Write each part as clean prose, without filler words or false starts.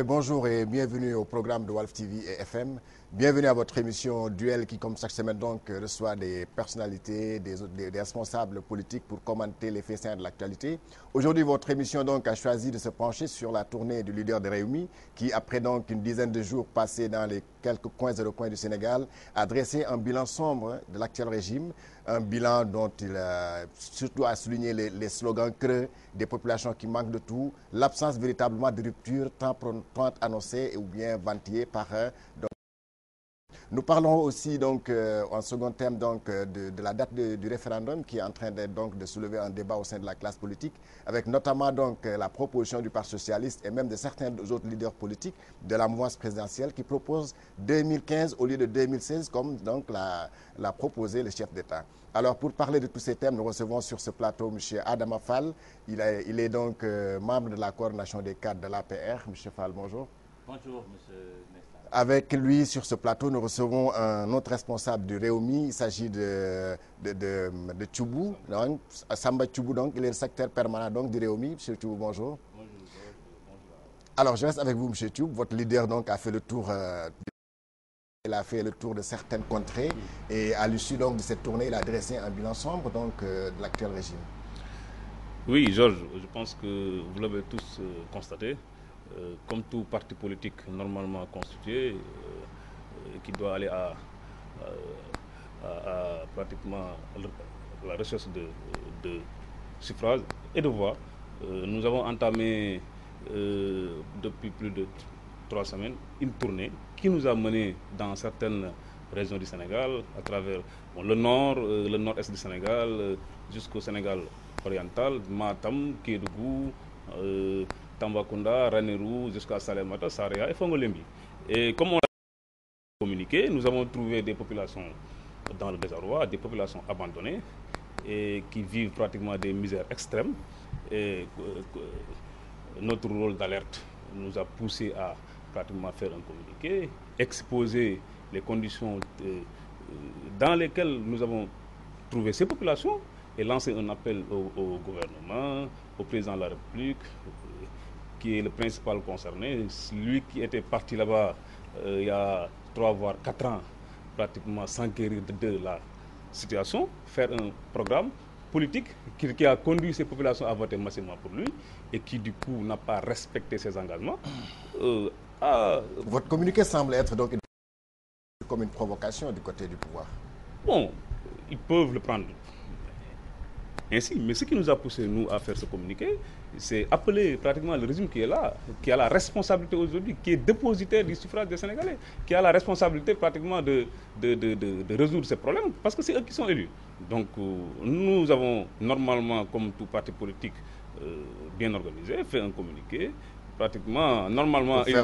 Bonjour et bienvenue au programme de Walf TV et FM. Bienvenue à votre émission Duel qui, comme chaque semaine, donc, reçoit des personnalités, des responsables politiques pour commenter les faits saillants de l'actualité. Aujourd'hui, votre émission donc, a choisi de se pencher sur la tournée du leader de Rewmi qui, après donc une dizaine de jours passés dans les quelques coins et recoins du Sénégal, a dressé un bilan sombre de l'actuel régime. Un bilan dont il surtout a souligné les slogans creux des populations qui manquent de tout, l'absence véritablement de rupture tant annoncée ou bien vantillée par Nous parlons aussi donc en second thème donc de la date du référendum qui est en train de soulever un débat au sein de la classe politique, avec notamment donc la proposition du Parti socialiste et même de certains autres leaders politiques de la mouvance présidentielle qui proposent 2015 au lieu de 2016 comme donc l'a proposé le chef d'État. Alors pour parler de tous ces thèmes, nous recevons sur ce plateau M. Adama Fall. Il est donc membre de la coordination des cadres de l'APR. M. Fall, bonjour. Bonjour, M. Nestor. Avec lui, sur ce plateau, nous recevons un autre responsable du Rewmi. Il s'agit de Tchoubou, donc, Samba Tchoubou, donc, il est le secrétaire permanent donc, du Rewmi. M. Tchoubou, bonjour. Bonjour. Alors, je reste avec vous, M. Tchoubou. Votre leader donc, a fait le tour de certaines contrées et à l'issue donc, de cette tournée, il a dressé un bilan sombre donc, de l'actuel régime. Oui, Georges, je pense que vous l'avez tous constaté. Comme tout parti politique normalement constitué, qui doit aller à pratiquement la recherche de suffrages et de voix, nous avons entamé depuis plus de 3 semaines une tournée qui nous a menés dans certaines régions du Sénégal, à travers le nord, le nord-est du Sénégal, jusqu'au Sénégal oriental, Matam, Kédougou, Tambacounda, Ranérou, jusqu'à Salémata, Saraya et Fongolembi. Et comme on l'a communiqué, nous avons trouvé des populations dans le désarroi, des populations abandonnées et qui vivent pratiquement des misères extrêmes. Et notre rôle d'alerte nous a poussé à pratiquement faire un communiqué, exposer les conditions dans lesquelles nous avons trouvé ces populations et lancer un appel au gouvernement, au président de la République, qui est le principal concerné, lui qui était parti là-bas il y a 3 voire 4 ans, pratiquement s'enquérir de la situation, faire un programme politique qui a conduit ces populations à voter massivement pour lui et qui du coup n'a pas respecté ses engagements. Votre communiqué semble être donc comme une provocation du côté du pouvoir. Bon, ils peuvent le prendre ainsi, mais ce qui nous a poussé, nous, à faire ce communiqué, c'est appeler pratiquement le régime qui est là, qui a la responsabilité aujourd'hui, qui est dépositaire du suffrage des Sénégalais, qui a la responsabilité pratiquement de résoudre ces problèmes, parce que c'est eux qui sont élus. Donc, nous avons normalement, comme tout parti politique bien organisé, fait un communiqué. Pratiquement, normalement, il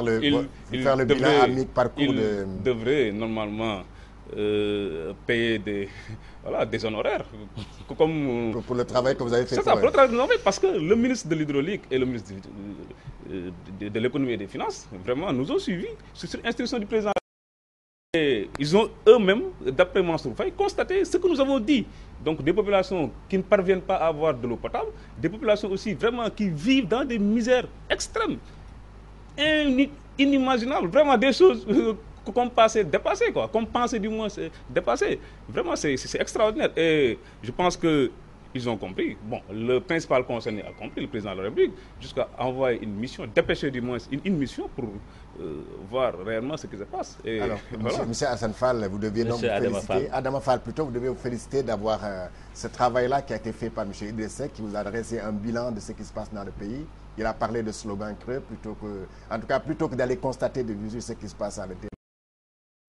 devrait normalement payer des honoraires. Pour le travail que vous avez fait. C'est ça, pour le travail, parce que le ministre de l'Hydraulique et le ministre de l'Économie et des Finances, vraiment, nous ont suivis sur instruction du président. Et ils ont eux-mêmes, d'après Mansour Faye, constaté ce que nous avons dit. Donc des populations qui ne parviennent pas à avoir de l'eau potable, des populations aussi vraiment qui vivent dans des misères extrêmes, inimaginables, vraiment des choses qu'on pensait dépasser, quoi, qu'on pensait du moins dépasser. Vraiment, c'est extraordinaire. Et je pense qu'ils ont compris. Bon, le principal concerné a compris, le président de la République, jusqu'à envoyer une mission, dépêcher du moins une mission pour voir réellement ce qui se passe. Et alors, voilà. Monsieur Hassan Fall, vous deviez donc vous féliciter. Adama Fall, plutôt, vous devez vous féliciter d'avoir ce travail-là qui a été fait par M. Idriss Seck, qui vous a dressé un bilan de ce qui se passe dans le pays. Il a parlé de slogans creux, plutôt que d'aller constater de visu ce qui se passe dans le terrain.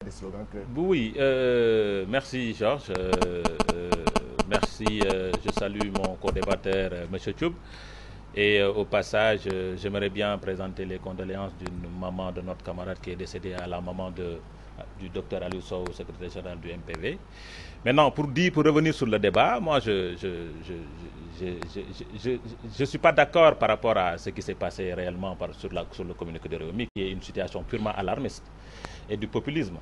Des slogans creux. Oui, merci Georges. Merci, je salue mon co-débatteur, M. Tchoub. Et au passage, j'aimerais bien présenter les condoléances d'une maman de notre camarade qui est décédée, à la maman du docteur Aliou Sow, secrétaire général du MPV. Maintenant, pour revenir sur le débat, moi, je suis pas d'accord par rapport à ce qui s'est passé réellement sur le communiqué de Rewmi, qui est une situation purement alarmiste et du populisme.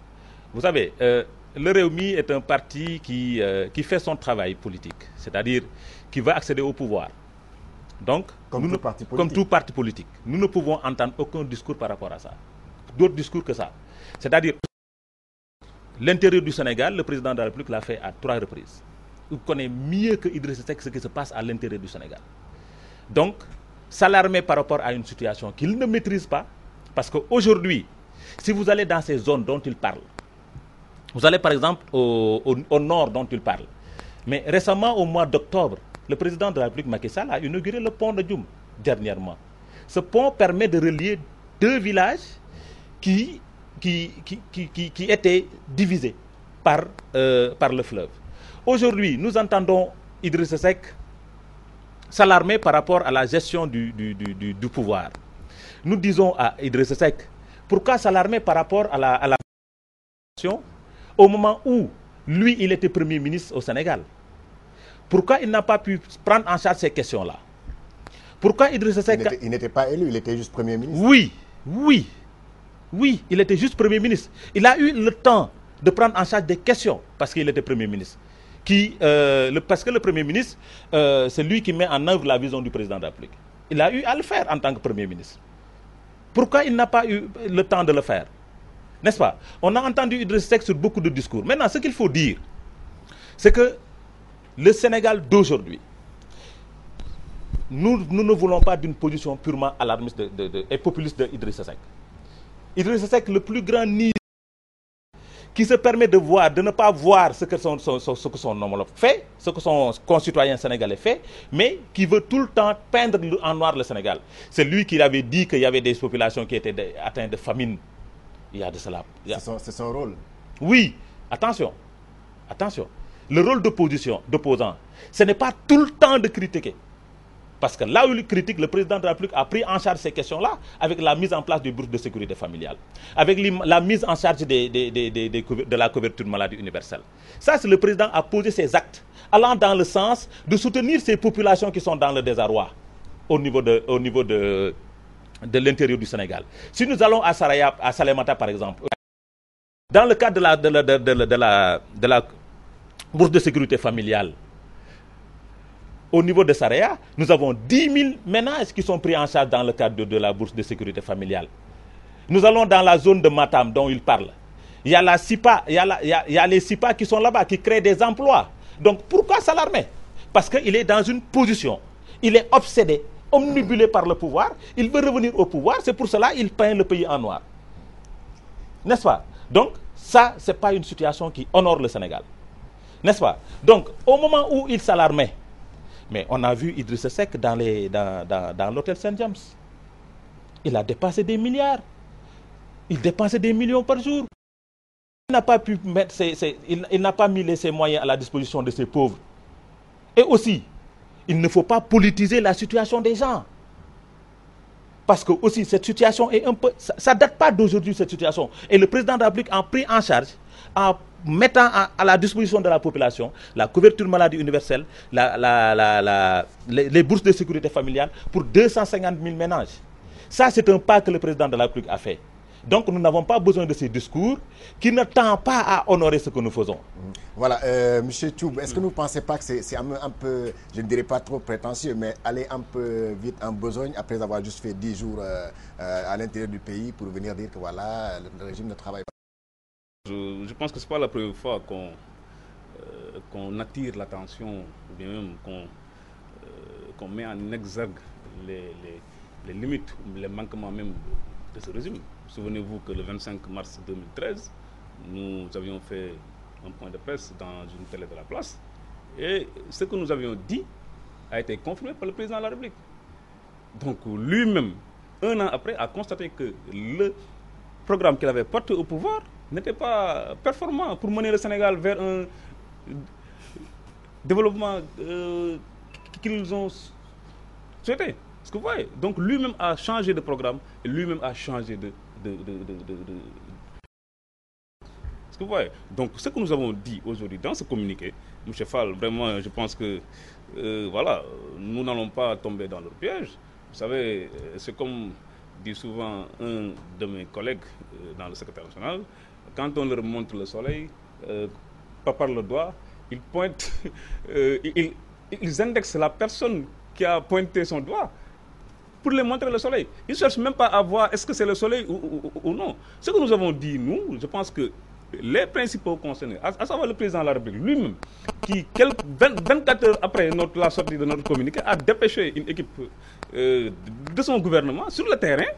Vous savez, le Rewmi est un parti qui fait son travail politique, c'est-à-dire qui va accéder au pouvoir. Donc, comme tout parti politique, nous ne pouvons entendre aucun discours par rapport à ça. D'autres discours que ça. C'est-à-dire, l'intérieur du Sénégal, le président de la République l'a fait à 3 reprises. Il connaît mieux que Idrissa Seck ce qui se passe à l'intérieur du Sénégal. Donc, s'alarmer par rapport à une situation qu'il ne maîtrise pas, parce qu'aujourd'hui, si vous allez dans ces zones dont il parle, vous allez par exemple au nord dont il parle, mais récemment au mois d'octobre, le président de la République Macky Sall a inauguré le pont de Djoum dernièrement. Ce pont permet de relier 2 villages qui étaient divisés par le fleuve. Aujourd'hui, nous entendons Idrissa Seck s'alarmer par rapport à la gestion du pouvoir. Nous disons à Idrissa Seck, pourquoi s'alarmer par rapport à la au moment où lui, il était Premier ministre au Sénégal? Pourquoi il n'a pas pu prendre en charge ces questions-là? Pourquoi Idrissa Seck... Il n'était pas élu, il était juste Premier ministre. Oui, il était juste Premier ministre. Il a eu le temps de prendre en charge des questions parce qu'il était Premier ministre. Parce que le Premier ministre, c'est lui qui met en œuvre la vision du président de la République. Il a eu à le faire en tant que Premier ministre. Pourquoi il n'a pas eu le temps de le faire? N'est-ce pas? On a entendu Idrissa Seck sur beaucoup de discours. Maintenant, ce qu'il faut dire, c'est que le Sénégal d'aujourd'hui, nous ne voulons pas d'une position purement alarmiste et populiste d'Idrissa Seck. Idrissa Seck, le plus grand nid qui se permet de ne pas voir ce que son homologue fait, ce que son concitoyen sénégalais fait, mais qui veut tout le temps peindre en noir le Sénégal. C'est lui qui avait dit qu'il y avait des populations qui étaient atteintes de famine. Il y a de cela. C'est son rôle. Oui, attention. Le rôle d'opposant, ce n'est pas tout le temps de critiquer. Parce que là où il critique, le président de la République a pris en charge ces questions-là avec la mise en place du bourse de sécurité familiale, avec la mise en charge de la couverture maladie universelle. Ça, c'est le président a posé ses actes allant dans le sens de soutenir ces populations qui sont dans le désarroi au niveau de l'intérieur du Sénégal. Si nous allons à Saraya, à Salémata par exemple, dans le cadre de la bourse de sécurité familiale, au niveau de Saraya, nous avons 10 000 ménages qui sont pris en charge dans le cadre de la bourse de sécurité familiale. Nous allons dans la zone de Matam dont il parle. Il y a la SIPA, il y a les SIPA qui sont là-bas, qui créent des emplois. Donc pourquoi s'alarmer? Parce qu'il est dans une position, il est obsédé, omnibulé par le pouvoir, il veut revenir au pouvoir, c'est pour cela qu'il peint le pays en noir. N'est-ce pas? Donc ça, ce n'est pas une situation qui honore le Sénégal. N'est-ce pas? Donc au moment où il s'alarmait, mais on a vu Idrissa Seck dans l'hôtel Saint-James. Il a dépassé des milliards. Il dépensait des millions par jour. Il n'a pas pu mettre il n'a pas mis ses moyens à la disposition de ses pauvres. Et aussi, il ne faut pas politiser la situation des gens. Parce que aussi, cette situation est un peu... Ça ne date pas d'aujourd'hui, cette situation. Et le président de la République a pris en charge, en mettant à la disposition de la population la couverture maladie universelle, les bourses de sécurité familiale pour 250 000 ménages. Ça, c'est un pas que le président de la République a fait. Donc, nous n'avons pas besoin de ces discours qui ne tendent pas à honorer ce que nous faisons. Voilà, M. Thioub, est-ce que vous ne pensez pas que c'est un peu, je ne dirais pas trop prétentieux, mais aller un peu vite en besogne après avoir juste fait 10 jours à l'intérieur du pays pour venir dire que voilà, le régime ne travaille pas? Je pense que ce n'est pas la première fois qu'on attire l'attention, ou bien même qu'on met en exergue les limites, les manquements même de ce régime. Souvenez-vous que le 25 mars 2013, nous avions fait un point de presse dans une télé de la place, et ce que nous avions dit a été confirmé par le président de la République. Donc lui-même, un an après, a constaté que le programme qu'il avait porté au pouvoir n'était pas performant pour mener le Sénégal vers un développement qu'ils ont souhaité. Ce que vous voyez. Donc lui-même a changé de programme et lui-même a changé ce que vous voyez. Donc ce que nous avons dit aujourd'hui dans ce communiqué, M. Fall, vraiment, je pense que voilà, nous n'allons pas tomber dans leur piège. Vous savez, c'est comme dit souvent un de mes collègues dans le secrétaire national, quand on leur montre le soleil, pas par le doigt, ils pointent, ils indexent la personne qui a pointé son doigt pour les montrer le soleil. Ils ne cherchent même pas à voir est-ce que c'est le soleil ou non. Ce que nous avons dit, nous, je pense que les principaux concernés, à savoir le président de la République lui-même, qui 24 heures après la sortie de notre communiqué, a dépêché une équipe de son gouvernement sur le terrain,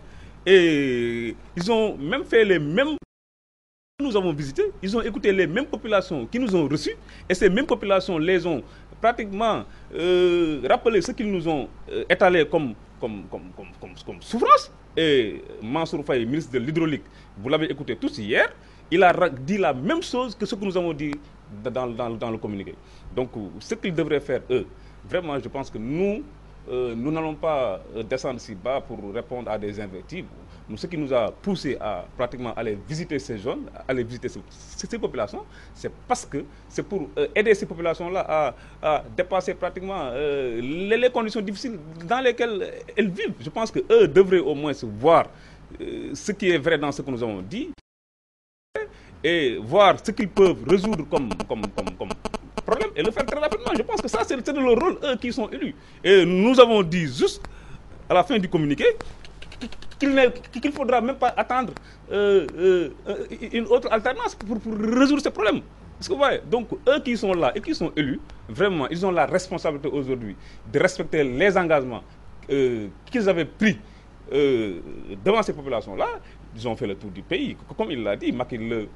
et ils ont même fait les mêmes... Nous avons visité, ils ont écouté les mêmes populations qui nous ont reçus, et ces mêmes populations les ont pratiquement rappelé ce qu'ils nous ont étalé comme souffrance. Et Mansour Faye, ministre de l'Hydraulique, vous l'avez écouté tous hier, il a dit la même chose que ce que nous avons dit dans le communiqué. Donc, ce qu'ils devraient faire, eux, vraiment, je pense que nous n'allons pas descendre si bas pour répondre à des invectives. Ce qui nous a poussé à pratiquement aller visiter ces zones, aller visiter ces populations, c'est parce que c'est pour aider ces populations-là à dépasser pratiquement les conditions difficiles dans lesquelles elles vivent. Je pense qu'eux devraient au moins voir ce qui est vrai dans ce que nous avons dit et voir ce qu'ils peuvent résoudre comme problème et le faire très rapidement. Je pense que ça, c'est leur rôle, eux qui sont élus. Et nous avons dit juste à la fin du communiqué qu'il ne faudra même pas attendre une autre alternance pour résoudre ces problèmes. Parce que vous voyez, donc eux qui sont là et qui sont élus, vraiment, ils ont la responsabilité aujourd'hui de respecter les engagements qu'ils avaient pris devant ces populations-là. Ils ont fait le tour du pays. Comme il l'a dit, le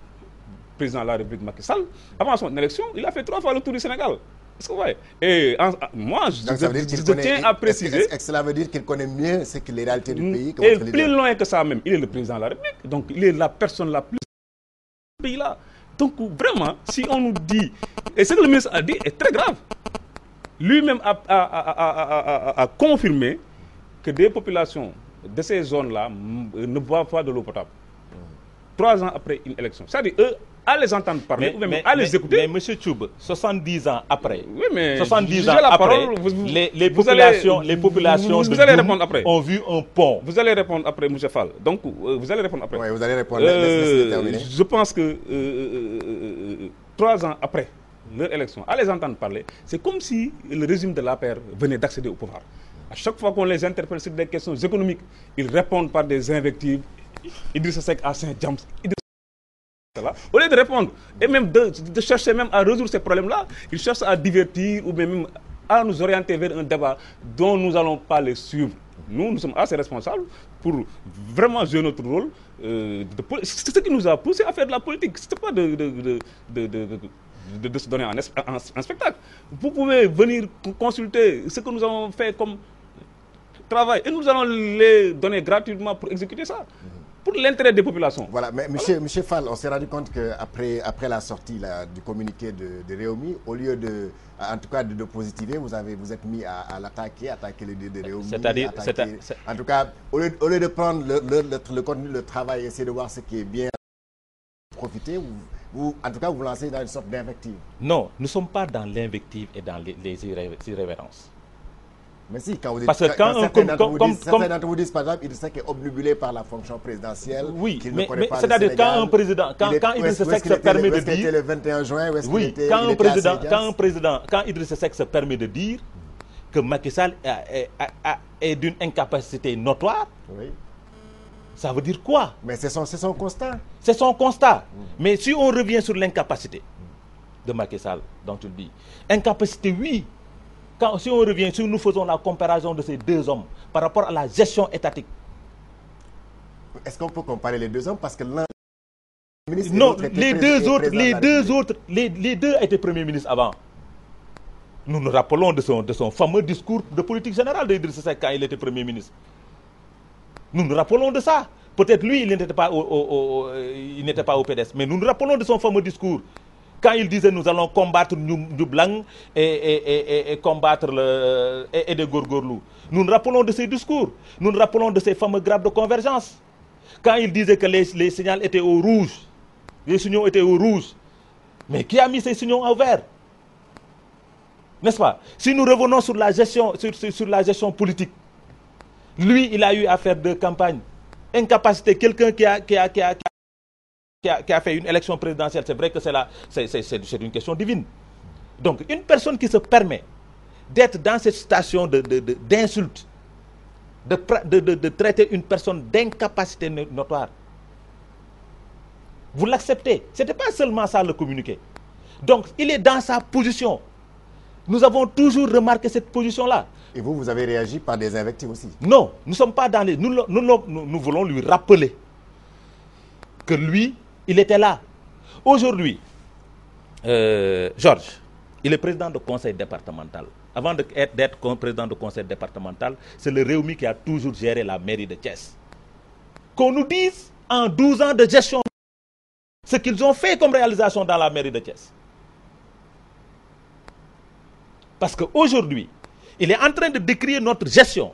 président de la République Macky Sall, avant son élection, il a fait 3 fois le tour du Sénégal. Est-ce que vous voyez? Et moi, je tiens à préciser... Est-ce que cela veut dire qu'il connaît mieux ce que les réalités du pays que et votre plus leader. loin que ça même, il est le président de la République. Donc, il est la personne la plus... pays-là. Donc, vraiment, si on nous dit... Et ce que le ministre a dit est très grave. Lui-même a confirmé que des populations de ces zones-là ne boivent pas de l'eau potable. 3 ans après une élection. C'est-à-dire, eux, à les entendre parler, ou même à les écouter. Mais M. Tchoub, 70 ans après, Oui, mais 70 ans j'ai la après, parole, les populations vous de allez Doum répondre après. ont vu un pont. Vous allez répondre après, M. Fall. Donc, vous allez répondre après. Oui, vous allez répondre. Laissez terminer. Je pense que 3 ans après leur élection, à les entendre parler, c'est comme si le régime de l'APR venait d'accéder au pouvoir. À chaque fois qu'on les interpelle sur des questions économiques, ils répondent par des invectives. Idrissa Seck à Saint-James. Au lieu de répondre et même de chercher même à résoudre ces problèmes-là, ils cherchent à divertir ou même à nous orienter vers un débat dont nous n'allons pas les suivre. Nous sommes assez responsables pour vraiment jouer notre rôle. C'est ce qui nous a poussé à faire de la politique. Ce n'était pas de se donner un spectacle. Vous pouvez venir consulter ce que nous avons fait comme travail et nous allons les donner gratuitement pour exécuter ça. Pour l'intérêt des populations. Voilà, mais monsieur Fall, on s'est rendu compte qu'après la sortie du communiqué de Réumi, au lieu en tout cas de positiver, vous êtes mis à l'attaquer, attaquer le de Réumi. C'est-à-dire, en tout cas, au lieu de prendre le contenu, le travail, essayer de voir ce qui est bien, profiter, en tout cas, vous lancez dans une sorte d'invective. Non, nous ne sommes pas dans l'invective et dans les irrévérences. Mais si, quand vous dites, Parce que certains d'entre vous disent, par exemple, Idrissa Seck est obnubilé par la fonction présidentielle. Oui, qu'il mais ne connaît pas c'est-à-dire le quand Sénégal, un président, quand Idrissa Seck se permet de dire, le 21 juin, oui, quand Idrissa Seck se permet de dire que Macky Sall est d'une incapacité notoire, oui. Ça veut dire quoi? Mais c'est son constat. C'est son constat. Mais si on revient sur l'incapacité de Macky Sall, dont tu le dis, incapacité, oui. Si on revient, si nous faisons la comparaison de ces 2 hommes par rapport à la gestion étatique. Est-ce qu'on peut comparer les 2 hommes? Parce que l'un... Non, les deux étaient premiers ministres avant. Nous nous rappelons de son fameux discours de politique générale d'Idrissa Seck quand il était premier ministre. Nous nous rappelons de ça. Peut-être lui, il n'était pas au PDS, mais nous nous rappelons de son fameux discours. Quand il disait nous allons combattre Ndjoublang et combattre et de Gorgorlou. Nous nous rappelons de ces discours. Nous nous rappelons de ces fameux graphes de convergence. Quand il disait que les signaux étaient au rouge, les signaux étaient au rouge. Mais qui a mis ces signaux au vert? N'est-ce pas? Si nous revenons sur la gestion, sur la gestion politique, lui, il a eu à faire 2 campagnes. Incapacité, quelqu'un qui a fait une élection présidentielle, c'est vrai que c'est une question divine. Donc, une personne qui se permet d'être dans cette station d'insulte, de traiter une personne d'incapacité notoire. Vous l'acceptez. Ce n'était pas seulement ça le communiqué. Donc, il est dans sa position. Nous avons toujours remarqué cette position-là. Et vous avez réagi par des invectives aussi? Non, nous ne sommes pas dans les... Nous voulons lui rappeler que lui, il était là. Aujourd'hui, Georges, il est président du conseil départemental. Avant d'être président du conseil départemental, c'est le Rewmi qui a toujours géré la mairie de Thiès. Qu'on nous dise, en 12 ans de gestion, ce qu'ils ont fait comme réalisation dans la mairie de Thiès. Parce qu'aujourd'hui, il est en train de décrire notre gestion.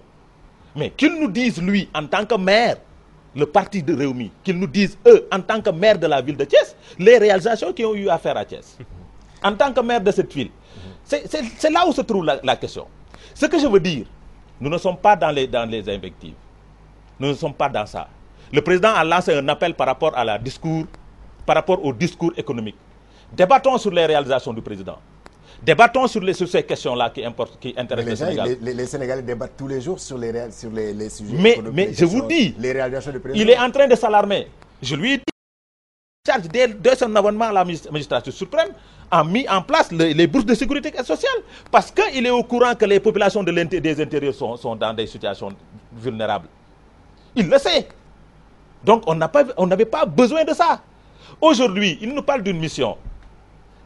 Mais qu'ils nous disent, lui, en tant que maire, le parti de Rewmi, qu'ils nous disent, eux, en tant que maire de la ville de Thiès, les réalisations qu'ils ont eu à faire à Thiès. En tant que maire de cette ville. C'est là où se trouve la question. Ce que je veux dire, nous ne sommes pas dans les invectives. Nous ne sommes pas dans ça. Le président a lancé un appel par rapport au discours économique. Débattons sur les réalisations du président. Débattons sur ces questions-là qui intéressent le Sénégal. Les Sénégalais débattent tous les jours sur les sujets économiques. Mais je vous dis, les réalisations du président. Il est en train de s'alarmer. Je lui ai dit, charge dès son abonnement à la magistrature suprême, a mis en place les bourses de sécurité sociale. Parce qu'il est au courant que les populations des intérieurs sont dans des situations vulnérables. Il le sait. Donc on n'avait pas besoin de ça. Aujourd'hui, il nous parle d'une mission.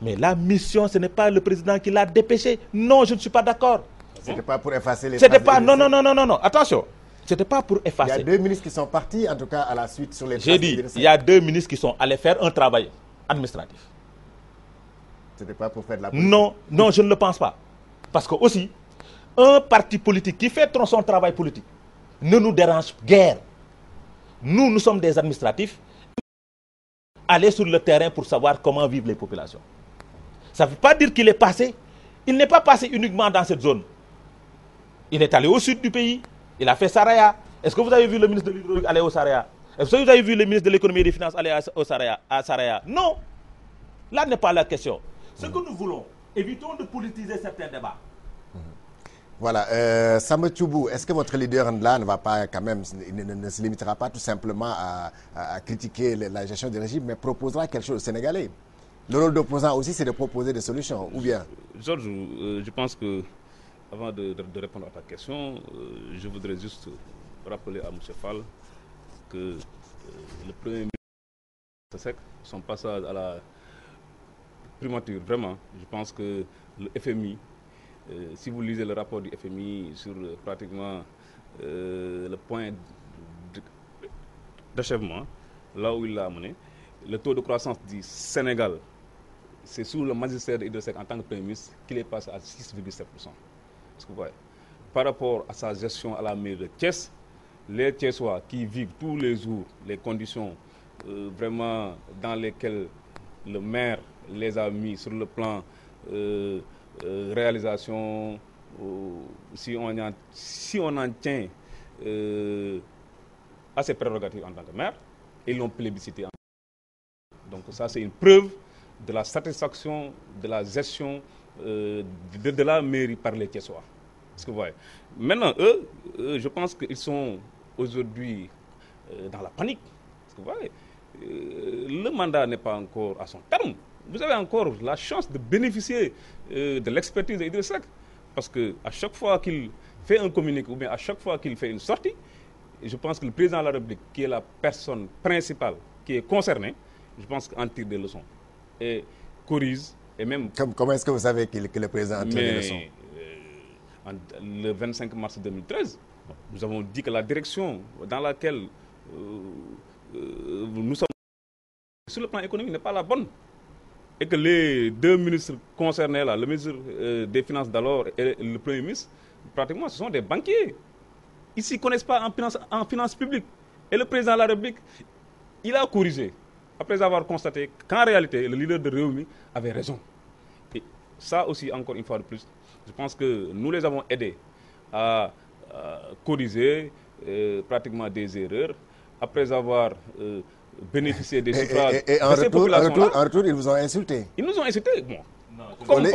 Mais la mission, ce n'est pas le président qui l'a dépêché. Non, je ne suis pas d'accord. C'était pas pour effacer les... C'était pas... Non. Attention. C'était pas pour effacer. Il y a 2 ministres qui sont partis, en tout cas à la suite sur les... J'ai dit, il y a 2 ministres qui sont allés faire un travail administratif. C'était pas pour faire de la politique. Non, je ne le pense pas. Parce que aussi, un parti politique qui fait son travail politique ne nous dérange guère. Nous sommes des administratifs. Aller sur le terrain pour savoir comment vivent les populations. Ça ne veut pas dire qu'il est passé. Il n'est pas passé uniquement dans cette zone. Il est allé au sud du pays. Il a fait Saraya. Est-ce que vous avez vu le ministre de l'Hydraulique aller au Saraya? Est-ce que vous avez vu le ministre de l'Économie et des Finances aller à Saraya? Non. Là n'est pas la question. Ce que nous voulons, évitons de politiser certains débats. Voilà. Samba Thioubou, est-ce que votre leader là ne va pas quand même, ne se limitera pas tout simplement à critiquer la gestion du régime, mais proposera quelque chose aux Sénégalais? Le rôle d'opposant aussi, c'est de proposer des solutions, ou bien? Georges, je pense que, avant de répondre à ta question, je voudrais juste rappeler à M. Fall que le Premier ministre, son passage à la primature, vraiment, je pense que le FMI, si vous lisez le rapport du FMI sur pratiquement le point d'achèvement, là où il l'a amené, le taux de croissance du Sénégal, c'est sous le magistère d'Idrissa Seck en tant que Premier ministre qu'il est passé à 6,7%. Parce que, ouais, par rapport à sa gestion à la mairie de Thiès, les Thiessois qui vivent tous les jours les conditions vraiment dans lesquelles le maire les a mis sur le plan réalisation, si on en tient à ses prérogatives en tant que maire, ils l'ont plébiscité. Donc ça, c'est une preuve de la satisfaction de la gestion de la mairie par les Thiessois. Parce que, ouais. Maintenant, eux, je pense qu'ils sont aujourd'hui dans la panique. Parce que, ouais, le mandat n'est pas encore à son terme. Vous avez encore la chance de bénéficier de l'expertise d'Idrissa Seck. Parce qu'à chaque fois qu'il fait un communiqué ou bien à chaque fois qu'il fait une sortie, je pense que le président de la République, qui est la personne principale qui est concernée, je pense qu'en tire des leçons. Et corrige, et même... Comment est-ce que vous savez que le président en tire des leçons? Le 25 mars 2013, nous avons dit que la direction dans laquelle nous sommes sur le plan économique n'est pas la bonne. Et que les 2 ministres concernés, là, le ministre des Finances d'alors et le Premier ministre, pratiquement, ce sont des banquiers. Ils ne s'y connaissent pas en finances publiques. Et le président de la République, il a corrigé, après avoir constaté qu'en réalité, le leader de Rewmi avait raison. Et ça aussi, encore une fois de plus, je pense que nous les avons aidés à corriger pratiquement des erreurs, après avoir bénéficié des suffrages et en de ces populations-là. En retour, ils vous ont insulté. Ils nous ont insultés. Bon, Au lieu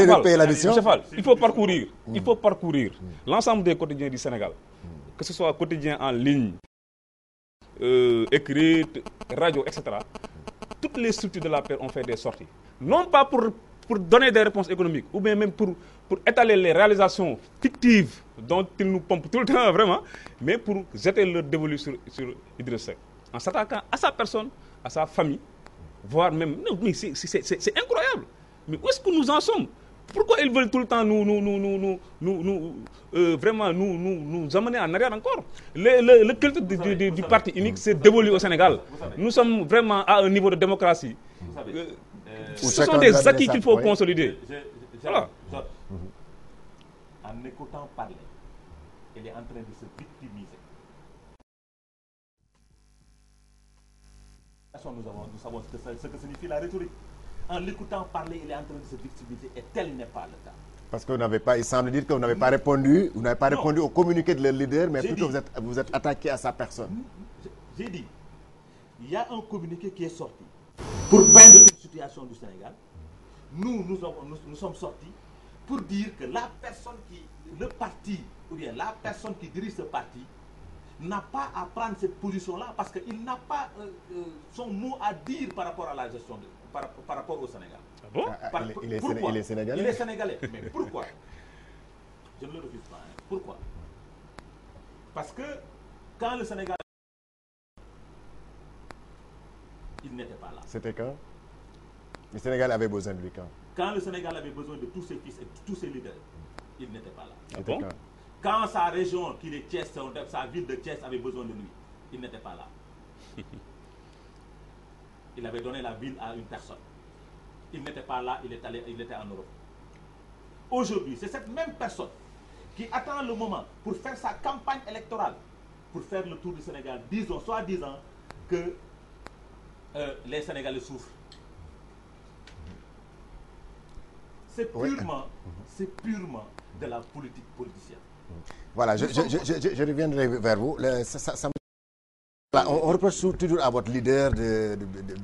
de payer l'addition. Monsieur Fall, il faut parcourir. Il faut parcourir l'ensemble des quotidiens du Sénégal, que ce soit quotidien en ligne, écrite, radio, etc. Toutes les structures de la paix ont fait des sorties. Non pas pour donner des réponses économiques, ou bien même pour étaler les réalisations fictives dont ils nous pompent tout le temps, vraiment, mais pour jeter leur dévolu sur Idriss Seck, en s'attaquant à sa personne, à sa famille, voire même... Non, mais c'est incroyable. Mais où est-ce que nous en sommes? Pourquoi ils veulent tout le temps nous amener en arrière encore? Le culte du parti unique s'est dévolu au Sénégal. Nous sommes vraiment à un niveau de démocratie. Ce sont des acquis qu'il faut consolider. Voilà. En écoutant parler, elle est en train de se victimiser. Nous savons ce que signifie la rhétorique. En l'écoutant parler, il est en train de se victimiser et tel n'est pas le cas. Parce que il semble dire que vous n'avez pas répondu, au communiqué de leur leader, mais plutôt vous êtes attaqué à sa personne. J'ai dit, il y a un communiqué qui est sorti pour peindre une situation du Sénégal. Nous sommes sortis pour dire que le parti, ou bien la personne qui dirige ce parti, n'a pas à prendre cette position-là parce qu'il n'a pas son mot à dire par rapport à la gestion, par rapport au Sénégal. Ah bon? Il est sénégalais. Il est sénégalais. Mais pourquoi? Je ne le refuse pas. Pourquoi? Parce que quand le Sénégal... il n'était pas là. C'était quand? Le Sénégal avait besoin de lui quand le Sénégal avait besoin de tous ses fils et tous ses leaders, il n'était pas là. Ah bon? Quand sa région, qui est Thiès, sa ville de Thiès avait besoin de lui, il n'était pas là. Il avait donné la ville à une personne. Il n'était pas là, il était en Europe. Aujourd'hui, c'est cette même personne qui attend le moment pour faire sa campagne électorale, pour faire le tour du Sénégal, soi-disant que les Sénégalais souffrent. C'est purement de la politique politicienne. Voilà, je reviendrai vers vous. On reproche toujours à votre leader de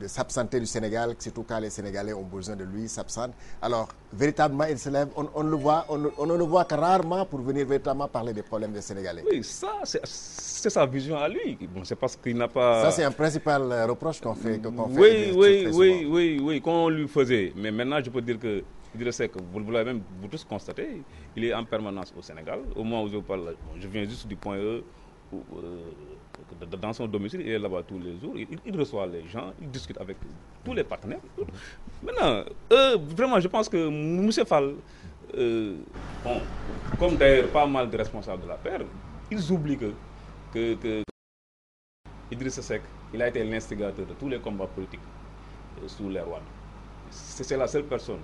s'absenter du Sénégal, surtout quand les Sénégalais ont besoin de lui, s'absente. Alors, véritablement, il se lève, on ne le voit que rarement pour venir véritablement parler des problèmes des Sénégalais. Oui, ça, c'est sa vision à lui. Bon, c'est parce qu'il n'a pas... Ça, c'est un principal reproche qu'on fait. Oui, qu'on lui faisait. Mais maintenant, je peux dire que Idriss Seck, vous l'avez même vous tous constaté, il est en permanence au Sénégal. Au moment où je vous parle, je viens juste du point E, dans son domicile, il est là-bas tous les jours, il reçoit les gens, il discute avec tous les partenaires. Maintenant, vraiment, je pense que M. Fall, comme d'ailleurs pas mal de responsables de la paix, ils oublient que Idriss Seck, il a été l'instigateur de tous les combats politiques sous les Wade. C'est la seule personne.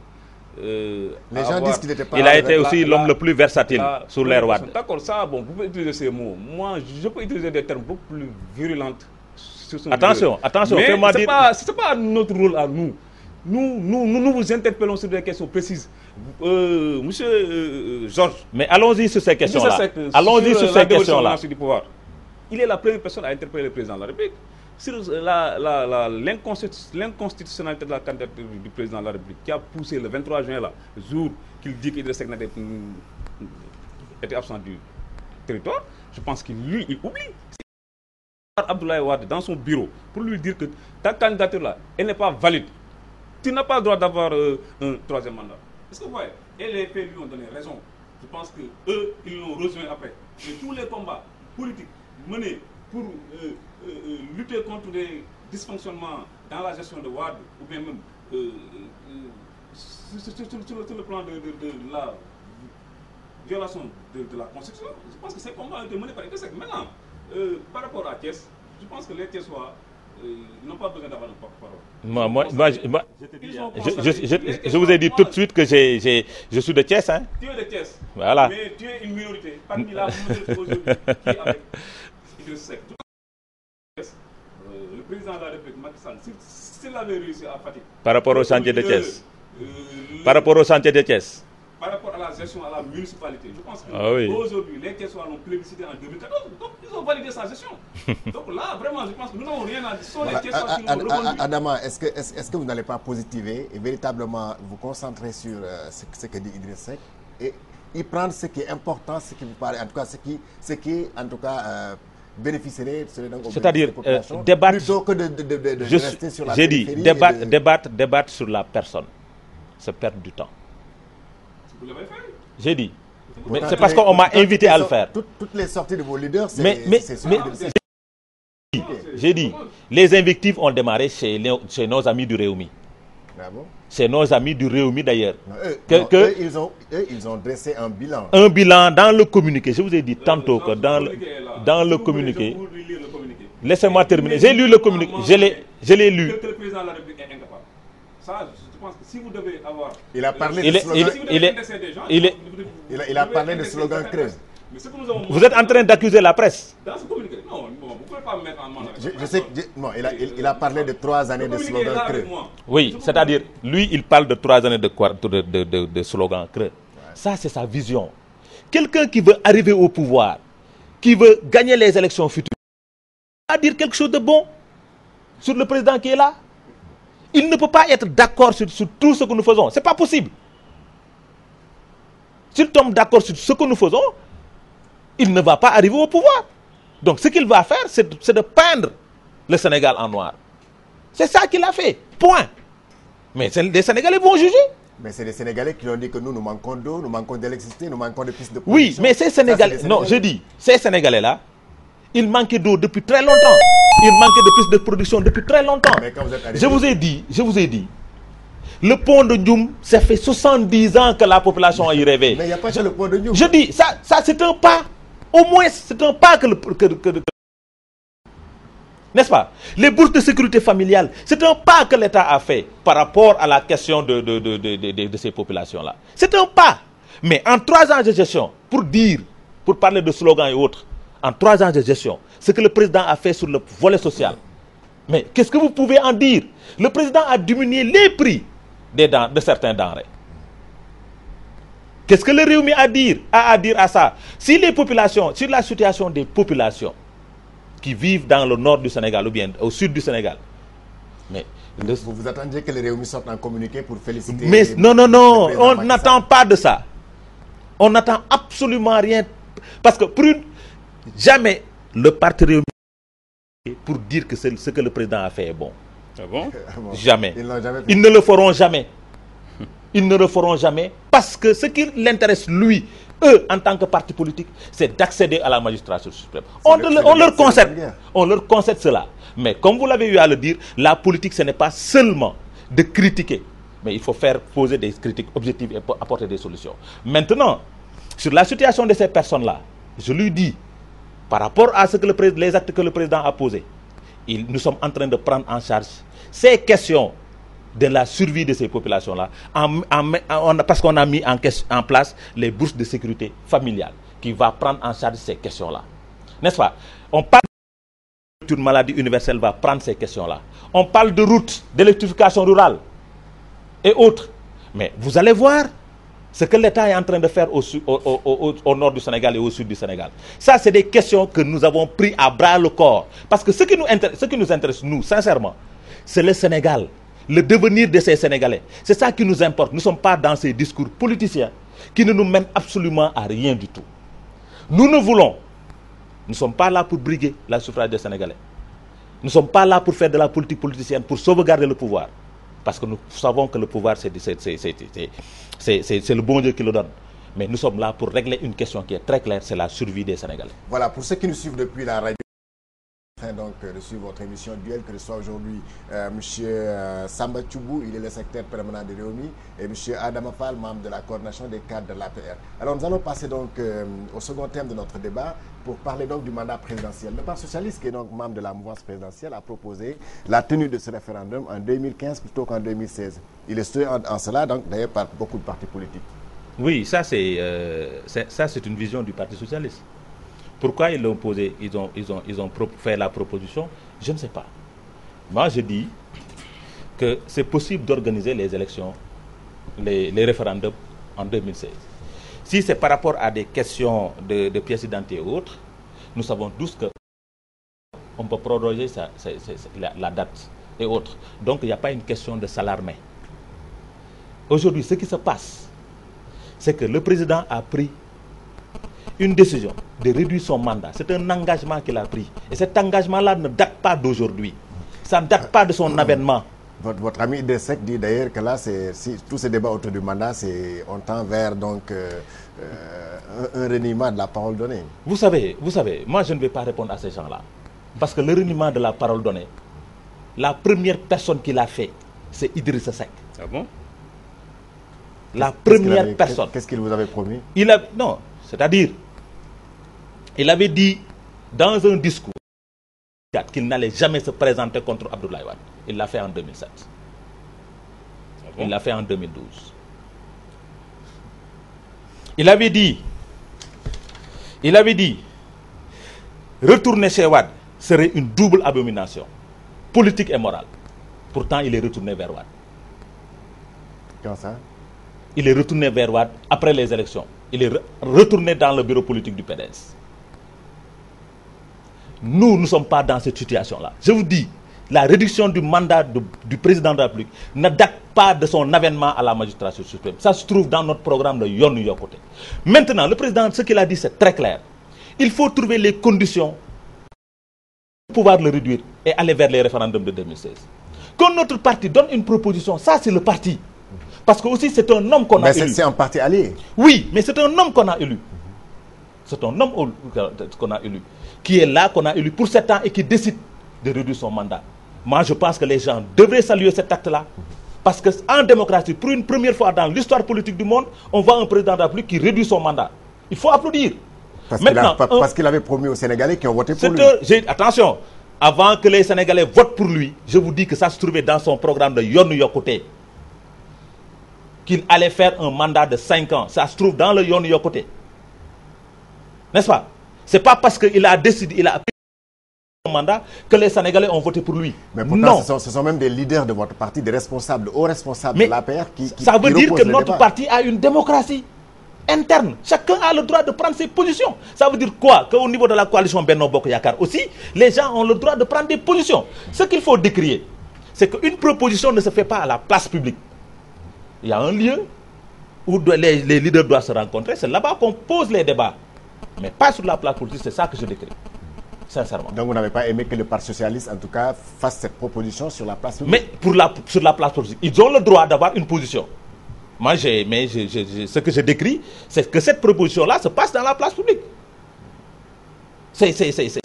Les gens disent qu'il n'était pas... Il a été aussi l'homme le plus versatile sur l'ère Wade. D'accord, ça, bon, vous pouvez utiliser ces mots. Moi, je peux utiliser des termes beaucoup plus virulents sur son Attention, mais ce n'est pas notre rôle à nous. Nous vous interpellons sur des questions précises. Monsieur Georges... Mais allons-y sur ces questions-là. Allons-y sur ces questions-là. Il est la première personne à interpeller le président de la République sur l'inconstitutionnalité de la candidature du président de la République qui a poussé le 23 juin, là, le jour qu'il dit qu'Idriss Seck était absent du territoire. Je pense qu'il oublie. Abdoulaye Wade dans son bureau pour lui dire que ta candidature-là, elle n'est pas valide. Tu n'as pas le droit d'avoir un troisième mandat. Est-ce que vous voyez? Et les faits lui ont donné raison. Je pense qu'eux, ils l'ont rejoint après. Et tous les combats politiques menés pour lutter contre des dysfonctionnements dans la gestion de Wade, ou bien même sur le plan de la violation de la Constitution, je pense que ces combats ont été menés par Idriss Seck. Maintenant, par rapport à Thiès, je pense que les Thiessois n'ont pas besoin d'avoir un porte-parole. Je vous ai dit tout de suite que je suis de Thiès. Hein? Tu es de Thiès, voilà. Mais tu es une minorité parmi la minorité aujourd'hui qui est avec Idriss Seck. Le président de la République, Macky Sall, s'il avait réussi à Fatick... Par rapport au chantier de Thiès. Par rapport au chantier de Thiès. Par rapport à la gestion à la municipalité. Je pense qu'aujourd'hui, les caissois l'ont plébiscité en 2014, donc ils ont validé sa gestion. Donc là, vraiment, je pense que nous n'avons rien à dire. Ce sont les caissois qui l'ont reconduit. Adama, est-ce que vous n'allez pas positiver et véritablement vous concentrer sur ce que dit Idriss Seck et y prendre ce qui est important, ce qui vous paraît, en tout cas, ce qui en tout cas, bénéficierait, c'est-à-dire débattre plutôt que de rester sur la périphérie. J'ai dit débattre sur la personne, c'est perdre du temps. Vous l'avez fait. J'ai dit. Mais c'est parce qu'on m'a invité à le faire. Toutes les sorties de vos leaders, j'ai dit, les invectives ont démarré chez nos amis du Réumi. Bravo. C'est nos amis du Réumi d'ailleurs. Ils ont dressé un bilan. Un bilan dans le communiqué. Je vous ai dit tantôt que dans le communiqué. Laissez-moi terminer. J'ai lu le communiqué. Je l'ai lu. Que le président de la République est incapable. Ça, je pense que si vous devez avoir. Il a parlé de slogan. Il a parlé de slogan creux. Vous êtes en train d'accuser la presse. Dans ce communiqué, non, vous ne pouvez pas me mettre en main. Je sais que il a parlé de 3 années de slogan creux. Oui, c'est-à-dire, lui, il parle de 3 années de slogan creux. Ça, c'est sa vision. Quelqu'un qui veut arriver au pouvoir, qui veut gagner les élections futures, va dire quelque chose de bon sur le président qui est là. Il ne peut pas être d'accord sur tout ce que nous faisons. Ce n'est pas possible. S'il tombe d'accord sur ce que nous faisons, il ne va pas arriver au pouvoir. Donc ce qu'il va faire, c'est de peindre le Sénégal en noir. C'est ça qu'il a fait. Point. Mais les Sénégalais vont juger. Mais c'est les Sénégalais qui ont dit que nous manquons d'eau, nous manquons d'électricité, nous manquons de pistes de production. Oui, mais ces Sénégalais... Non, je dis, ces Sénégalais-là, ils manquaient d'eau depuis très longtemps. Ils manquaient de pistes de production depuis très longtemps. Mais quand vous êtes arrivé... Je vous ai dit, le pont de Ndioum, ça fait 70 ans que la population y rêvait. Mais il n'y a pas que le pont de Ndioum. Je dis, ça c'est un pas. Au moins, c'est un pas que n'est-ce pas? Les bourses de sécurité familiale, c'est un pas que l'État a fait par rapport à la question de ces populations-là. C'est un pas. Mais en 3 ans de gestion, pour parler de slogans et autres, en 3 ans de gestion, ce que le président a fait sur le volet social, mais qu'est-ce que vous pouvez en dire? Le président a diminué les prix de certains denrées. Qu'est-ce que le Réumi a à dire à ça? Si les populations, sur la situation des populations qui vivent dans le nord du Sénégal ou bien au sud du Sénégal, mais vous attendiez que le Réumi sorte un communiqué pour féliciter... Mais non, on n'attend pas de ça. On n'attend absolument rien. Parce que jamais le parti Réumi pour dire que ce que le président a fait est bon. Ah bon? Jamais. Ils ne le feront jamais. Ils ne le feront jamais parce que ce qui l'intéresse, lui, eux, en tant que parti politique, c'est d'accéder à la magistrature suprême. On leur concède cela. Mais comme vous l'avez eu à le dire, la politique, ce n'est pas seulement de critiquer, mais il faut faire poser des critiques objectives et apporter des solutions. Maintenant, sur la situation de ces personnes-là, je lui dis, par rapport à les actes que le président a posés, nous sommes en train de prendre en charge ces questions de la survie de ces populations-là, parce qu'on a mis en place les bourses de sécurité familiale qui va prendre en charge ces questions-là. N'est-ce pas? On parle d'une maladie universelle, va prendre ces questions-là. On parle de routes, d'électrification rurale et autres. Mais vous allez voir ce que l'État est en train de faire au nord du Sénégal et au sud du Sénégal. Ça, c'est des questions que nous avons pris à bras le corps. Parce que ce qui nous intéresse, nous, sincèrement, c'est le Sénégal. Le devenir de ces Sénégalais. C'est ça qui nous importe. Nous ne sommes pas dans ces discours politiciens qui ne nous mènent absolument à rien du tout. Nous ne sommes pas là pour briguer la suffrage des Sénégalais. Nous ne sommes pas là pour faire de la politique politicienne, pour sauvegarder le pouvoir. Parce que nous savons que le pouvoir, c'est le bon Dieu qui le donne. Mais nous sommes là pour régler une question qui est très claire, c'est la survie des Sénégalais. Voilà, pour ceux qui nous suivent depuis la radio, donc de suivre votre émission Duel, que ce soit aujourd'hui M. Samba Tchoubou, il est le secrétaire permanent de Réumi, et M. Adama Fall, membre de la coordination des cadres de l'APR. Alors nous allons passer donc au second thème de notre débat pour parler donc du mandat présidentiel. Le Parti socialiste, qui est donc membre de la mouvance présidentielle, a proposé la tenue de ce référendum en 2015 plutôt qu'en 2016. Il est soutenu en cela donc d'ailleurs par beaucoup de partis politiques. Oui, ça c'est une vision du Parti socialiste. Pourquoi ils l'ont posé, ils ont fait la proposition, je ne sais pas. Moi, je dis que c'est possible d'organiser les élections, les référendums en 2016. Si c'est par rapport à des questions de pièces d'identité et autres, nous savons tous que on peut proroger la date et autres. Donc il n'y a pas une question de s'alarmer. Aujourd'hui, ce qui se passe, c'est que le président a pris une décision de réduire son mandat. C'est un engagement qu'il a pris. Et cet engagement-là ne date pas d'aujourd'hui. Ça ne date pas de son avènement. Votre ami Idrissa dit d'ailleurs que là, tous ces débats autour du mandat, on tend vers donc, un reniement de la parole donnée. Vous savez, moi je ne vais pas répondre à ces gens-là. Parce que le reniement de la parole donnée, la première personne qui l'a fait, c'est Idrissa Seck. Ah bon? La première personne. Qu'est-ce qu'il vous avait promis? Non, c'est-à-dire, il avait dit dans un discours qu'il n'allait jamais se présenter contre Abdoulaye Wade. Il l'a fait en 2007. Ah bon? Il l'a fait en 2012. Il avait dit, retourner chez Wade serait une double abomination, politique et morale. Pourtant, il est retourné vers Wade. Comment ça? Il est retourné vers Wade après les élections. Il est retourné dans le bureau politique du PDS. Nous ne sommes pas dans cette situation-là. Je vous dis, la réduction du mandat du président de la République ne date pas de son avènement à la magistrature suprême. Ça se trouve dans notre programme de Yoonu Yokkute. Maintenant, le président, ce qu'il a dit, c'est très clair. Il faut trouver les conditions pour pouvoir le réduire et aller vers les référendums de 2016. Quand notre parti donne une proposition, ça c'est le parti. Parce que aussi c'est un homme qu'on a élu. C'est un parti allié. Oui, mais c'est un homme qu'on a élu. C'est un homme qu'on a élu. Qui est là, qu'on a élu pour 7 ans et qui décide de réduire son mandat. Moi, je pense que les gens devraient saluer cet acte-là. Parce qu'en démocratie, pour une première fois dans l'histoire politique du monde, on voit un président de la République qui réduit son mandat. Il faut applaudir. Parce qu'il avait promis aux Sénégalais qui ont voté pour lui. Attention, avant que les Sénégalais votent pour lui, je vous dis que ça se trouvait dans son programme de Yoonu Yokkute. Qu'il allait faire un mandat de 5 ans. Ça se trouve dans le Yoonu Yokkute. N'est-ce pas? C'est pas parce qu'il a décidé, il a pris un mandat que les Sénégalais ont voté pour lui. Mais pourtant, ce sont même des leaders de votre parti, des responsables, hauts responsables de l'APR qui ça veut dire que notre parti a une démocratie interne. Chacun a le droit de prendre ses positions. Ça veut dire quoi? Qu'au niveau de la coalition Benno Bokk Yakaar aussi, les gens ont le droit de prendre des positions. Ce qu'il faut décrier, c'est qu'une proposition ne se fait pas à la place publique. Il y a un lieu où les leaders doivent se rencontrer. C'est là-bas qu'on pose les débats. Mais pas sur la place politique, c'est ça que je décris. Sincèrement. Donc vous n'avez pas aimé que le Parti Socialiste, en tout cas, fasse cette proposition sur la place publique? Mais sur la place politique, ils ont le droit d'avoir une position. Moi, ce que je décris, c'est que cette proposition-là se passe dans la place publique. C'est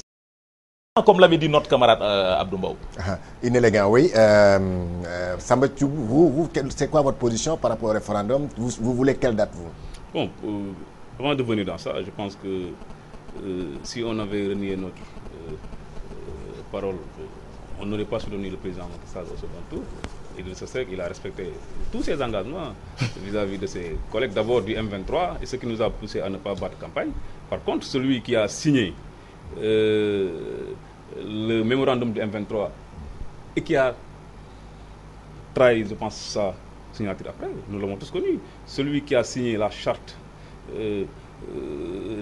comme l'avait dit notre camarade Abdou Mbow. Inélégant, oui. Samba Thioub, vous c'est quoi votre position par rapport au référendum? Vous voulez quelle date, vous? Bon, avant de venir dans ça, je pense que si on avait renié notre parole, on n'aurait pas soutenu le président Macky Sall au second tour. Idrissa Seck, il a respecté tous ses engagements vis-à-vis de ses collègues, d'abord du M23, et ce qui nous a poussé à ne pas battre campagne. Par contre, celui qui a signé le mémorandum du M23 et qui a trahi, je pense, sa signature après, nous l'avons tous connu. Celui qui a signé la charte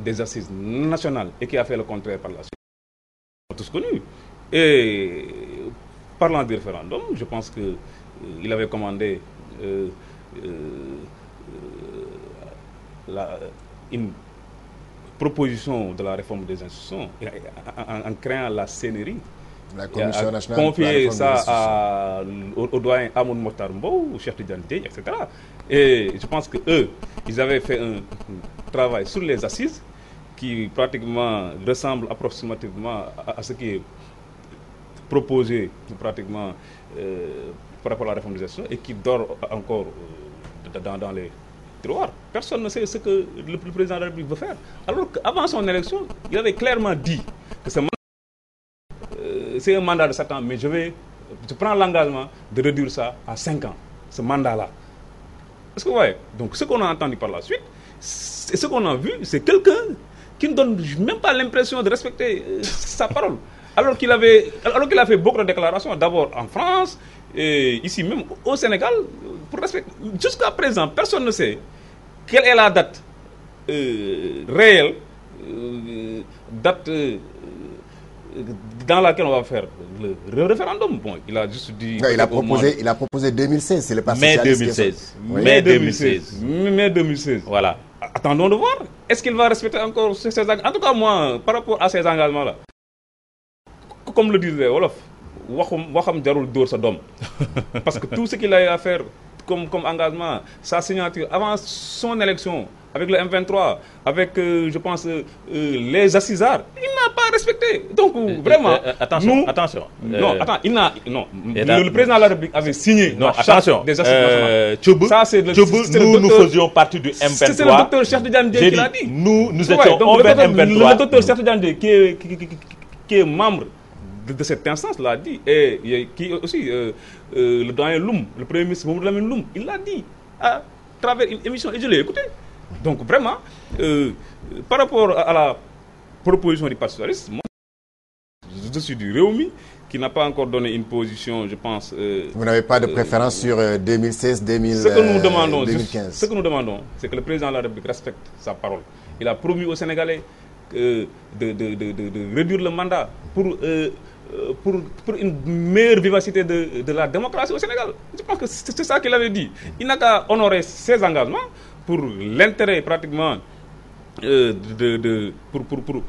des assises nationales et qui a fait le contraire par la suite, nous l'avons tous connu. Et parlant du référendum, je pense que il avait commandé une proposition de la réforme des institutions en créant la CNRI. La Commission nationale confier ça au doyen Amadou Mokhtar Mbow, au Cheikh Tidiane Dièye, etc. Et je pense que eux, ils avaient fait un travail sur les assises qui pratiquement ressemble approximativement à ce qui est proposé pratiquement par rapport à la réforme des institutions et qui dort encore dans les tiroirs. Personne ne sait ce que le président de la République veut faire. Alors qu'avant son élection, il avait clairement dit que c'est un mandat de 7 ans, mais je prends l'engagement de réduire ça à 5 ans, ce mandat-là. Est-ce que vous voyez? Donc ce qu'on a entendu par la suite, et ce qu'on a vu, c'est quelqu'un qui ne donne même pas l'impression de respecter sa parole. Alors qu'il a fait beaucoup de déclarations, d'abord en France, et ici même au Sénégal, pour respecter. Jusqu'à présent, personne ne sait quelle est la date réelle, date dans laquelle on va faire le référendum. Bon, il a juste dit... Non, il a proposé 2016, c'est le parti mai socialiste. 2016. Oui. Mai 2016. Mai 2016. Voilà. Attendons de voir. Est-ce qu'il va respecter encore ses engagements? En tout cas, moi, par rapport à ces engagements-là, comme le disait Wolof, waxam jarul dóor sa doom. Parce que tout ce qu'il a eu à faire comme engagement, sa signature avant son élection, avec le M23, avec, je pense, les assisards, il n'a pas respecté. Donc, vraiment... attention. Non, attends, le président de la République avait signé non, la charte des assises nationales. Ça, c'est nous faisions partie du M23. C'est le docteur Cheikh Tidiane Dièye qui l'a dit. Nous étions envers M23. Le docteur Cheikh Tidiane Dièye, qui est membre de cette instance, l'a dit. Et qui aussi, le doyen Loum, le premier ministre Mamadou Lamine Loum, il l'a dit à travers une émission, et je l'ai écouté. Donc vraiment, par rapport à la proposition du Parti socialiste, moi, je suis du Rewmi, qui n'a pas encore donné une position, je pense... Vous n'avez pas de préférence sur 2016, 2015? Ce que nous demandons, c'est que le président de la République respecte sa parole. Il a promis aux Sénégalais de réduire le mandat pour une meilleure vivacité de la démocratie au Sénégal. Je pense que c'est ça qu'il avait dit. Il n'a qu'à honorer ses engagements pour l'intérêt pratiquement pour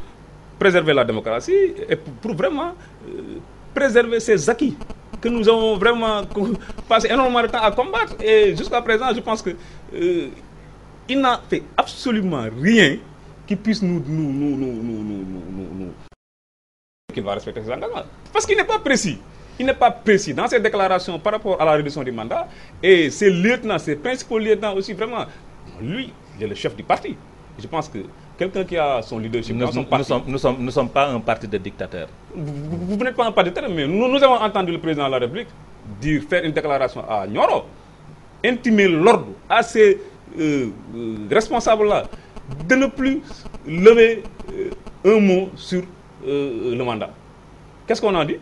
préserver la démocratie et pour vraiment préserver ces acquis que nous avons vraiment passé énormément de temps à combattre. Et jusqu'à présent, je pense que il n'a fait absolument rien qui puisse nous qu'il va respecter ses engagements. Parce qu'il n'est pas précis. Il n'est pas précis dans ses déclarations par rapport à la réduction du mandat. Et ses lieutenants, ses principaux lieutenants aussi, vraiment, lui, il est le chef du parti. Je pense que quelqu'un qui a son leadership dans son parti... Nous ne sommes pas un parti de dictateurs. Vous n'êtes pas un parti de dictateurs, mais nous avons entendu le président de la République faire une déclaration à Nioro, intimer l'ordre à ces responsables-là de ne plus lever un mot sur le mandat. Qu'est-ce qu'on a dit?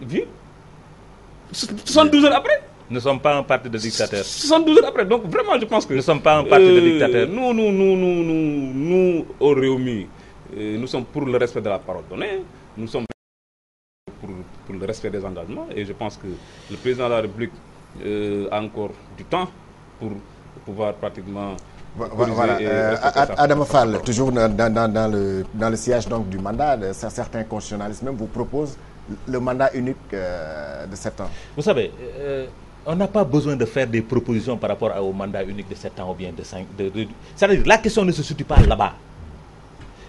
72 heures après? Nous ne sommes pas un parti de dictateurs. 72 heures après. Donc vraiment, je pense que... Nous ne sommes pas un parti de dictateurs. Nous au Rewmi, nous sommes pour le respect de la parole donnée. Nous sommes pour le respect des engagements. Et je pense que le président de la République a encore du temps pour pouvoir pratiquement... Voilà. Adama Fall, toujours dans le sillage donc du mandat, certains constitutionnalistes même vous proposent le mandat unique de 7 ans. Vous savez, on n'a pas besoin de faire des propositions par rapport au mandat unique de 7 ans ou bien de 5. C'est-à-dire, la question ne se situe pas là-bas.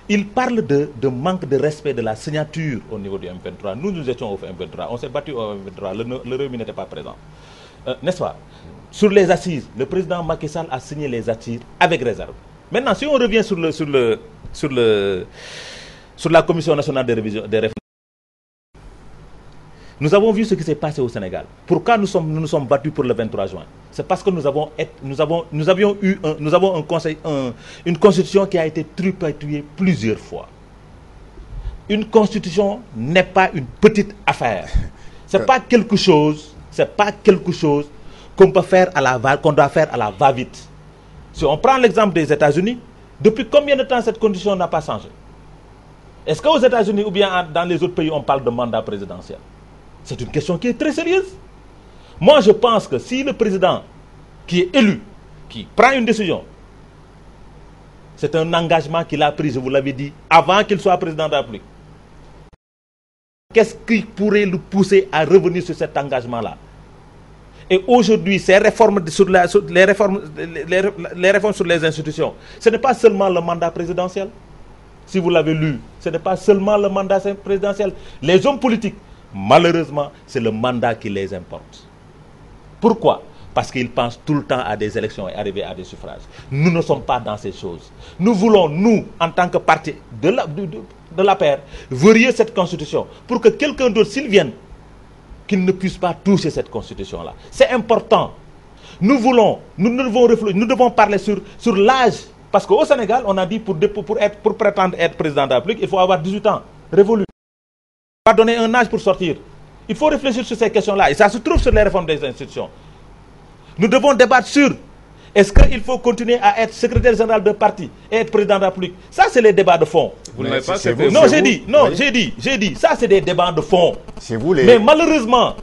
Il parle de manque de respect de la signature au niveau du M23. Nous étions au M23. On s'est battu au M23. Le Rewmi n'était pas présent. N'est-ce pas? Sur les assises, le président Macky Sall a signé les assises avec réserve. Maintenant, si on revient sur la Commission nationale de révision des réformes, nous avons vu ce qui s'est passé au Sénégal. Pourquoi nous nous sommes battus pour le 23 juin? C'est parce que nous avons une constitution qui a été tripatouillée plusieurs fois. Une constitution n'est pas une petite affaire. C'est pas quelque chose qu'on doit faire à la va-vite. Si on prend l'exemple des États-Unis, depuis combien de temps cette condition n'a pas changé? Est-ce qu'aux États-Unis ou bien dans les autres pays on parle de mandat présidentiel? C'est une question qui est très sérieuse. Moi je pense que si le président qui est élu, qui prend une décision, c'est un engagement qu'il a pris, je vous l'avais dit, avant qu'il soit président de la République. Qu'est-ce qui pourrait le pousser à revenir sur cet engagement-là? Et aujourd'hui, ces réformes les réformes sur les institutions, ce n'est pas seulement le mandat présidentiel. Si vous l'avez lu, ce n'est pas seulement le mandat présidentiel. Les hommes politiques, malheureusement, c'est le mandat qui les importe. Pourquoi? Parce qu'ils pensent tout le temps à des élections et arriver à des suffrages. Nous ne sommes pas dans ces choses. Nous voulons, nous, en tant que parti de la paix, varier cette constitution pour que quelqu'un d'autre, s'il vienne, qu'il ne puisse pas toucher cette constitution-là. C'est important. Nous devons parler sur l'âge. Parce qu'au Sénégal, on a dit pour prétendre être président de la République, il faut avoir 18 ans, révolu. Il faut pas donner un âge pour sortir. Il faut réfléchir sur ces questions-là. Et ça se trouve sur les réformes des institutions. Nous devons débattre sur Est-ce qu'il faut continuer à être secrétaire général d'un parti et être président de la République? Ça, c'est les débats de fond. Vous n'avez pas cette... Non, j'ai dit, ça, c'est des débats de fond. Vous les... Mais malheureusement,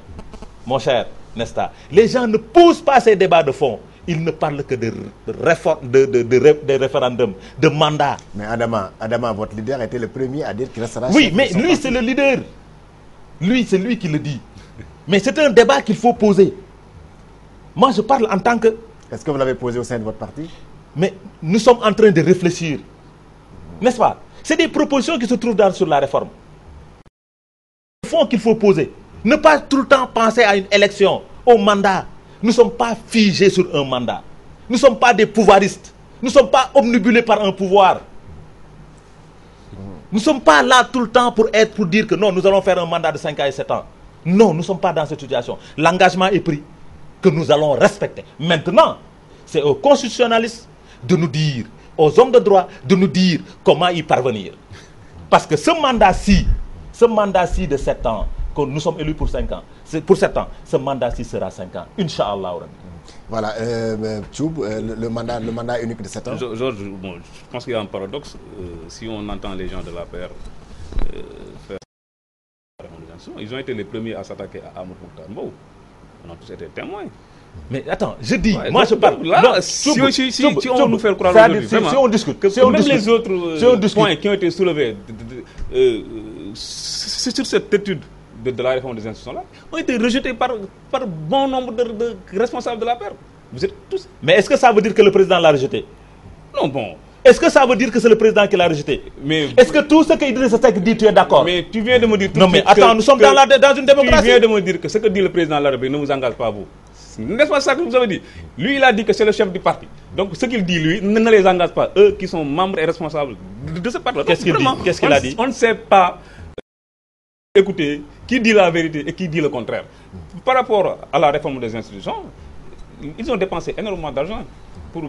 mon cher Nesta, les gens ne posent pas ces débats de fond. Ils ne parlent que de réforme, de référendum, de mandat. Mais Adama, votre leader était le premier à dire qu'il restera. Oui, mais lui, c'est le leader. Lui, c'est lui qui le dit. Mais c'est un débat qu'il faut poser. Moi, je parle en tant que... Est-ce que vous l'avez posé au sein de votre parti? Mais nous sommes en train de réfléchir. N'est-ce pas? C'est des propositions qui se trouvent sur la réforme. Le fond qu'il faut poser. Ne pas tout le temps penser à une élection, au mandat. Nous ne sommes pas figés sur un mandat. Nous ne sommes pas des pouvoiristes. Nous ne sommes pas omnibulés par un pouvoir. Nous ne sommes pas là tout le temps pour dire que non, nous allons faire un mandat de 5 ans et 7 ans. Non, nous ne sommes pas dans cette situation. L'engagement est pris, que nous allons respecter. Maintenant, c'est aux constitutionnalistes de nous dire, aux hommes de droit de nous dire comment y parvenir. Parce que ce mandat-ci de 7 ans, que nous sommes élus pour 5 ans, pour 7 ans, ce mandat-ci sera 5 ans. Inch'Allah. Voilà, Tchoub, le mandat unique de 7 ans. Georges, bon, je pense qu'il y a un paradoxe. Si on entend les gens de la paire faire la révolution, ils ont été les premiers à s'attaquer à Amadou Mokhtar Mbow. On a tous été témoins. Mais attends, je dis, ouais, moi je parle. Là, non, si on nous fait croire aujourd'hui, si on discute, même les autres points qui ont été soulevés sur cette étude de la réforme des institutions-là ont été rejetés par bon nombre de responsables de la paire. Vous êtes tous... Mais est-ce que ça veut dire que le président l'a rejeté? Non, bon. Est-ce que ça veut dire que c'est le président qui l'a rejeté? Est-ce que tout ce qu'Idrissa Seck dit, tu es d'accord? Mais tu viens de me dire... Non mais attends, nous sommes dans une démocratie. Tu viens de me dire que ce que dit le président de la République ne vous engage pas, vous. N'est-ce pas ça que vous avez dit? Lui, il a dit que c'est le chef du parti. Donc ce qu'il dit, lui, ne les engage pas. Eux qui sont membres et responsables de ce parti. Qu'est-ce qu'il dit? Qu'est-ce qu'il a dit? On ne sait pas écouter qui dit la vérité et qui dit le contraire. Par rapport à la réforme des institutions, ils ont dépensé énormément d'argent pour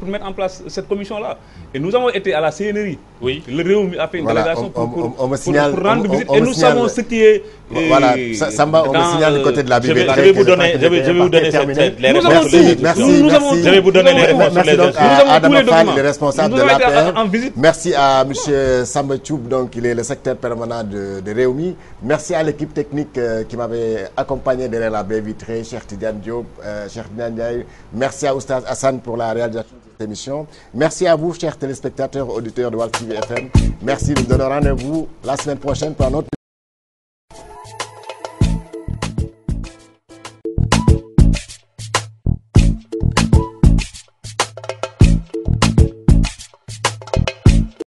mettre en place cette commission-là. Et nous avons été à la CNRI. Oui. Le Réumi a fait une délégation pour rendre visite. Et nous savons ce qui est... Voilà, Samba, on me signale du côté de la Bible. Je vais vous donner les réponses. Je vais vous donner les réponses. Merci donc à Adama Fall, le responsable de l'APR. Merci à M. Samba Tchoub, donc il est le secrétaire permanent de Réumi. Merci à l'équipe technique qui m'avait accompagné derrière la baie vitrée, Cheikh Tidiane Diop, Cheikh Tidiane Ndiaye. Merci à Oustaz Hassan pour la réalisation de cette émission. Merci à vous, chers téléspectateurs, auditeurs de WALF TV FM. Merci, nous donnons rendez-vous la semaine prochaine pour un autre